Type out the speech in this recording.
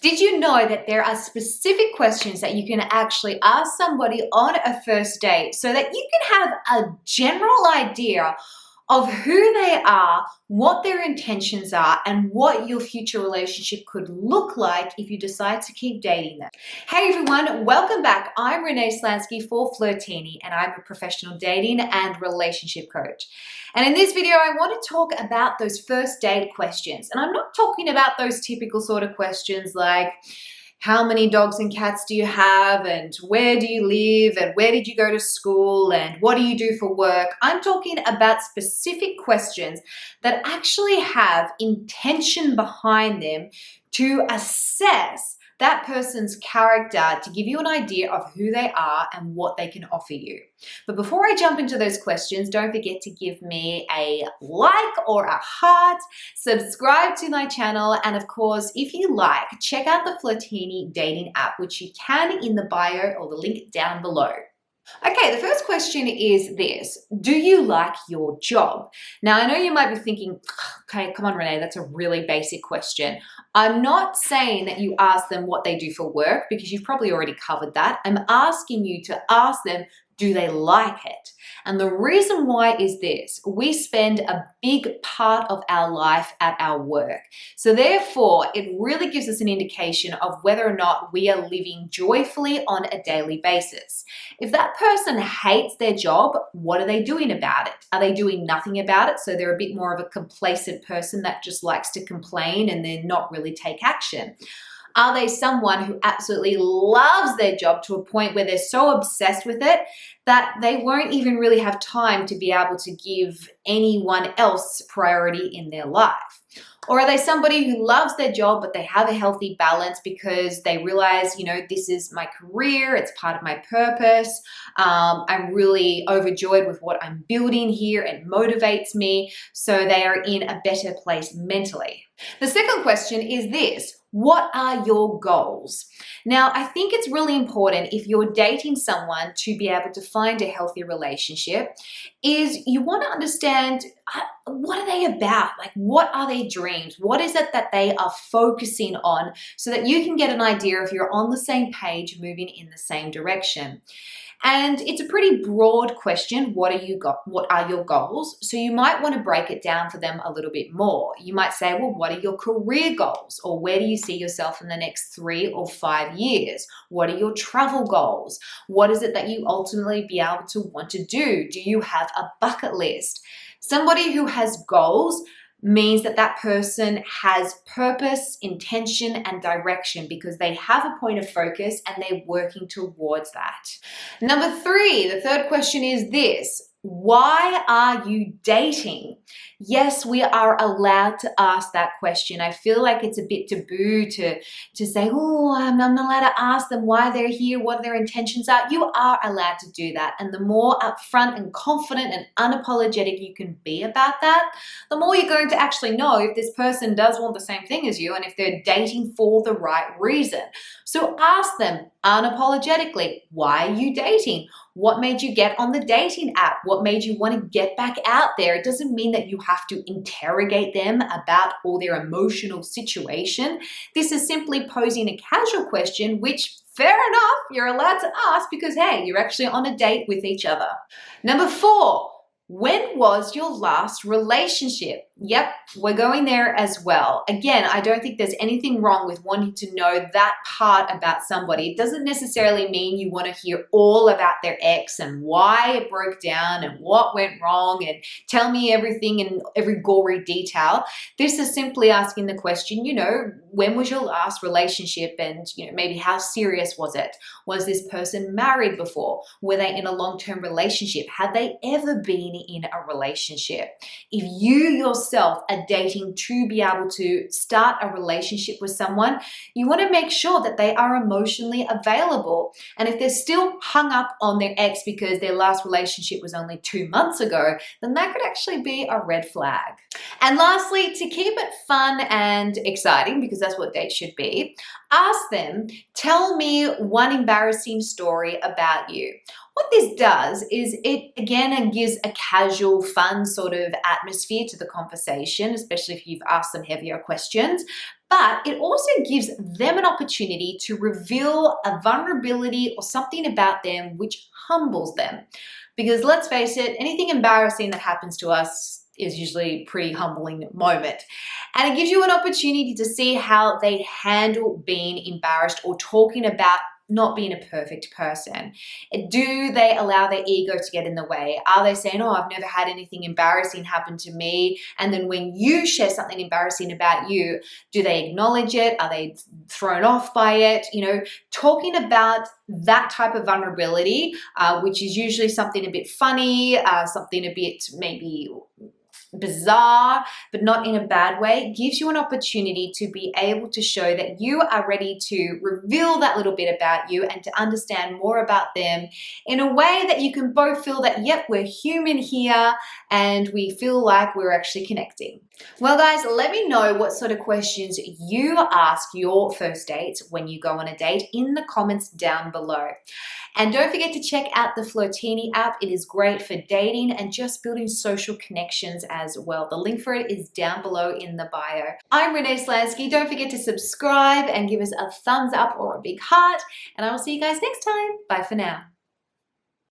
Did you know that there are specific questions that you can actually ask somebody on a first date so that you can have a general idea of who they are, what their intentions are, and what your future relationship could look like if you decide to keep dating them? Hey everyone, welcome back. I'm Renee Slansky for Flirtini, and I'm a professional dating and relationship coach. And in this video, I want to talk about those first date questions. And I'm not talking about those typical sort of questions like, how many dogs and cats do you have, and where do you live, and where did you go to school, and what do you do for work? I'm talking about specific questions that actually have intention behind them to assess that person's character, to give you an idea of who they are and what they can offer you. But before I jump into those questions, don't forget to give me a like or a heart, subscribe to my channel, and of course, if you like, check out the Flirtini dating app, which you can in the bio or the link down below. Okay, the first question is this: do you like your job? Now, I know you might be thinking, okay, come on, Renee, that's a really basic question. I'm not saying that you ask them what they do for work because you've probably already covered that. I'm asking you to ask them, do they like it? And the reason why is this: we spend a big part of our life at our work. So therefore, it really gives us an indication of whether or not we are living joyfully on a daily basis. If that person hates their job, what are they doing about it? Are they doing nothing about it? So they're a bit more of a complacent person that just likes to complain and then not really take action. Are they someone who absolutely loves their job to a point where they're so obsessed with it that they won't even really have time to be able to give anyone else priority in their life? Or are they somebody who loves their job, but they have a healthy balance because they realize, this is my career, it's part of my purpose. I'm really overjoyed with what I'm building here. It motivates me. So they are in a better place mentally. The second question is this: what are your goals? Now, I think it's really important if you're dating someone to be able to find a healthy relationship is you want to understand what are they about? Like, what are their dreams? What is it that they are focusing on so that you can get an idea if you're on the same page, moving in the same direction. And it's a pretty broad question. What are your goals? So you might want to break it down for them a little bit more. You might say, well, what are your career goals? Or where do you see yourself in the next 3 or 5 years? What are your travel goals? What is it that you ultimately be able to want to do? Do you have a bucket list? Somebody who has goals means that that person has purpose, intention, and direction because they have a point of focus and they're working towards that. Number 3, the third question is this: why are you dating? Yes, we are allowed to ask that question. I feel like it's a bit taboo to say, oh, I'm not allowed to ask them why they're here, what their intentions are. You are allowed to do that. And the more upfront and confident and unapologetic you can be about that, the more you're going to actually know if this person does want the same thing as you and if they're dating for the right reason. So ask them unapologetically, why are you dating? What made you get on the dating app? What made you want to get back out there? It doesn't mean that you have to interrogate them about all their emotional situation. This is simply posing a casual question, which, fair enough, you're allowed to ask because, hey, you're actually on a date with each other. Number 4, when was your last relationship? Yep, we're going there as well. Again, I don't think there's anything wrong with wanting to know that part about somebody. It doesn't necessarily mean you want to hear all about their ex and why it broke down and what went wrong and tell me everything in every gory detail. This is simply asking the question, when was your last relationship and, maybe how serious was it? Was this person married before? Were they in a long-term relationship? Had they ever been in a relationship? If you yourself are dating to be able to start a relationship with someone, you want to make sure that they are emotionally available. And if they're still hung up on their ex because their last relationship was only 2 months ago, then that could actually be a red flag. And lastly, to keep it fun and exciting, because that's what dates should be, Ask them, tell me one embarrassing story about you. What this does is it again gives a casual, fun sort of atmosphere to the conversation, especially if you've asked them heavier questions. But it also gives them an opportunity to reveal a vulnerability or something about them which humbles them. Because let's face it, anything embarrassing that happens to us is usually a pretty humbling moment. And it gives you an opportunity to see how they handle being embarrassed or talking about not being a perfect person. Do they allow their ego to get in the way? Are they saying, oh, I've never had anything embarrassing happen to me? And then when you share something embarrassing about you, do they acknowledge it? Are they thrown off by it? Talking about that type of vulnerability, which is usually something a bit funny, something a bit maybe bizarre, but not in a bad way, gives you an opportunity to be able to show that you are ready to reveal that little bit about you and to understand more about them in a way that you can both feel that, yep, we're human here and we feel like we're actually connecting. Well, guys, let me know what sort of questions you ask your first dates when you go on a date in the comments down below. And don't forget to check out the Flirtini app. It is great for dating and just building social connections as well. The link for it is down below in the bio. I'm Renee Slansky. Don't forget to subscribe and give us a thumbs up or a big heart. And I will see you guys next time. Bye for now.